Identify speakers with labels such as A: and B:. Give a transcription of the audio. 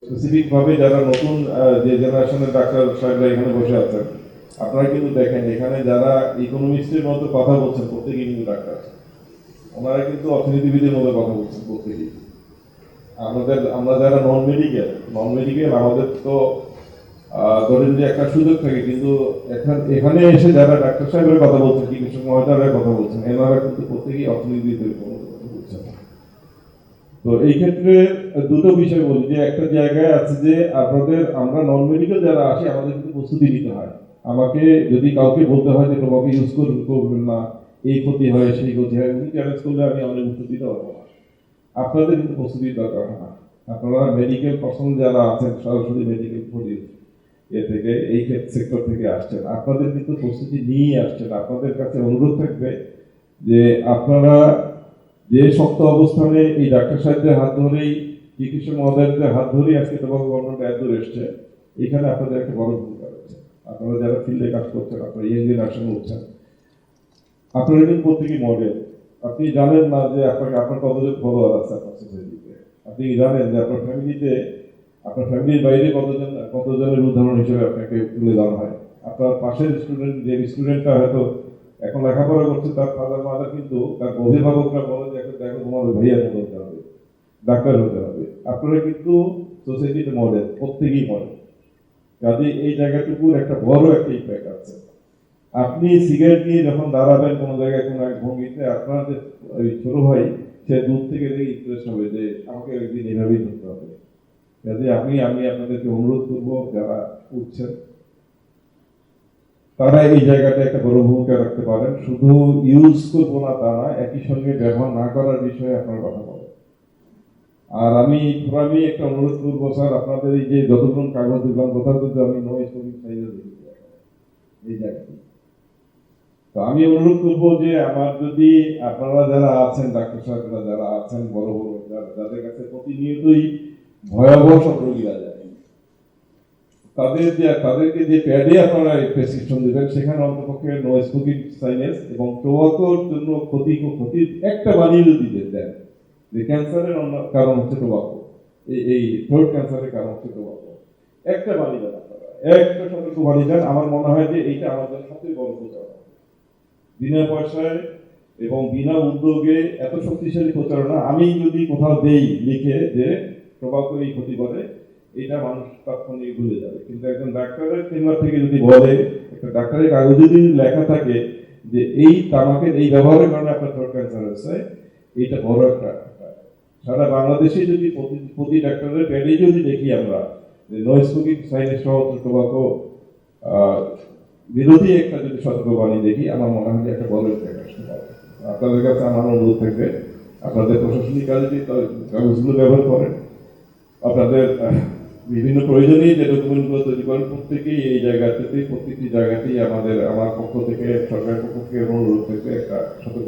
A: Specific ভাবে যারা নতুন যে জেনারেশনের ডাক্তার সাহেবরা এখানে বসে আছেন, আপনারা কিন্তু দেখেন এখানে যারা ইকোনমিস্টের মতো কথা বলছেন প্রত্যেকেই কিন্তু ডাক্তার, ওনারা কিন্তু অর্থনীতিবিদের মতো কথা বলছেন প্রত্যেকেই। আমরা যারা নন মেডিকেল আমাদের তো ধরেন যে একটা সুযোগ থাকে, কিন্তু এখানে এসে যারা ডাক্তার সাহেবের কথা বলছেন, চিকিৎসক মহোদয়ের কথা বলছেন, এনারা কিন্তু প্রত্যেকেই অর্থনীতিবিদের মতো কথা বলছেন। তো এই ক্ষেত্রে দুটো বিষয় বলি, যে একটা জায়গায় আছে যে আমরা নন মেডিকেল যারা আসি আমাদের কিন্তু প্রস্তুতি নিতে হয়। আমাকে যদি কাউকে বলতে হয় যে তোমাকে ইউজ করবেন না, এই ক্ষতি হয় সেই ক্ষতি হয়, উনি চ্যালেঞ্জ করলে আমি অনেক উত্তর দিতে পারবো না। আপনাদের কিন্তু প্রস্তুতির দরকার হয় না। আপনারা মেডিকেল পার্সোনাল যারা আছেন, সরাসরি মেডিকেল থেকে এই সেক্টর থেকে আসছেন, আপনাদের কিন্তু প্রস্তুতি নিয়েই আসছেন। আপনাদের কাছে অনুরোধ থাকবে যে আপনারা যে শক্ত অবস্থানে এই ডাক্তার সাহেবদের হাত ধরেই, চিকিৎসক মহোদয়দের হাত ধরেই আজকে তোমাকে গভর্নমেন্ট এত দূর এসছে, এখানে আপনাদের একটা বড় ভূমিকা রয়েছে। আপনারা যারা ফিল্ডে কাজ করছেন, আপনারা ইএনজি নার্সিং উঠছেন, আপনারা কিন্তু প্রত্যেকেই মডেল। আপনি জানেন না যে আপনার কতজন ফলোয়ার আছে আপনার সোসাইটিতে। আপনি জানেন যে আপনার ফ্যামিলির বাইরে কতজনের উদাহরণ হিসেবে আপনাকে তুলে দেওয়া হয়। আপনার পাশের স্টুডেন্টটা হয়তো এখন লেখাপড়া করছে, তার ফাদার মাদার কিন্তু তার অভিভাবকরা বলে যে দেখো তোমার ভাইয়া হতে হবে, ডাক্তার হতে হবে। আপনারা কিন্তু সোসাইটিতে মডেল, প্রত্যেকেই মডেল। কাজে এই জায়গাটুকুর একটা বড় একটা ইম্প্যাক্ট আছে। আপনি সিগারেট নিয়ে যখন দাঁড়াবেন কোনো জায়গায়, কোনো এক ভঙ্গিতে, আপনার যে ওই ছোট ভাই, সে দূর থেকে দেখে ইন্টারেস্ট হবে যে আমাকে একদিন এভাবেই ধরতে হবে। কাজে আমি আপনাদেরকে অনুরোধ করবো, যারা উঠছেন তারা এই জায়গাটা একটা বড় ভূমিকা রাখতে পারেন। শুধু ইউজ করবো না তা না, একই সঙ্গে ব্যবহার না করার বিষয়ে আপনার কথা বলেন। আর আমি একটা অনুরোধ করবো, স্যার আপনাদের এই যে যতক্ষণ কাগজ দিলাম, কোথাও কিন্তু আমি নো স্মোকিং সাইজে দেখি এই জায়গাটি। তো আমি অনুরোধ করবো যে আমার যদি আপনারা যারা আছেন, ডাক্তার সাহেবরা যারা আছেন, বড় বড় যাদের কাছে প্রতিনিয়তই ভয়াবহ সব রোগীরা যায়, তাদেরকে যে প্যাডে আপনারা প্রেসক্রিপশন দেবেন, সেখানে অন্তপক্ষে নো স্মোকিং সাইনেস এবং টোবাকোর জন্য ক্ষতির একটা বানিয়ে যদি দেন, যে ক্যান্সারের কারণ হচ্ছে টোবাকো, এই থ্রোট ক্যান্সারের কারণ হচ্ছে টোবাকো, একটা বানিয়ে দেন আপনারা, একটা সতর্ক বানিয়ে দেন। আমার মনে হয় যে এইটা আমাদের সবচেয়ে বড় প্রচারণা। বিনা পয়সায় এবং বিনা উদ্যোগে এত শক্তিশালী প্রচারণা। আমি যদি কোথাও দেই লিখে যে টোবাকো এই ক্ষতি করে, এটা মানুষ তাৎক্ষণিক ভুলে যাবে। কিন্তু একজন ডাক্তারের চেম্বার থেকে যদি বলে, একটা ডাক্তারের কাগজে যদি লেখা থাকে যে এই তামাকের এই ব্যবহারের কারণে আপনার থ্রোট ক্যান্সার হচ্ছে, এইটা বড় একটা। সারা বাংলাদেশে যদি প্রতি ডাক্তারের প্যাডে যদি দেখি আমরা যে নো স্মোকিং সাইনের সহ টোবাকো বিরোধী একটা যদি সতর্কবাণী দেখি, আমার মনে হয় যে একটা বড় ইম্প্যাক্ট আসতে পারে। আপনাদের কাছে আমার অনুরোধ থাকবে, আপনাদের প্রশাসনিক কাজে কাগজগুলো ব্যবহার করেন। আপনাদের বিভিন্ন প্রয়োজনীয় যে ডকুমেন্টগুলো তৈরি করেন, প্রত্যেকেই এই জায়গাতেই, প্রত্যেকটি জায়গাতেই আমার পক্ষ থেকে, সরকারের পক্ষ থেকে অনুরোধ থাকবে একটা সতর্ক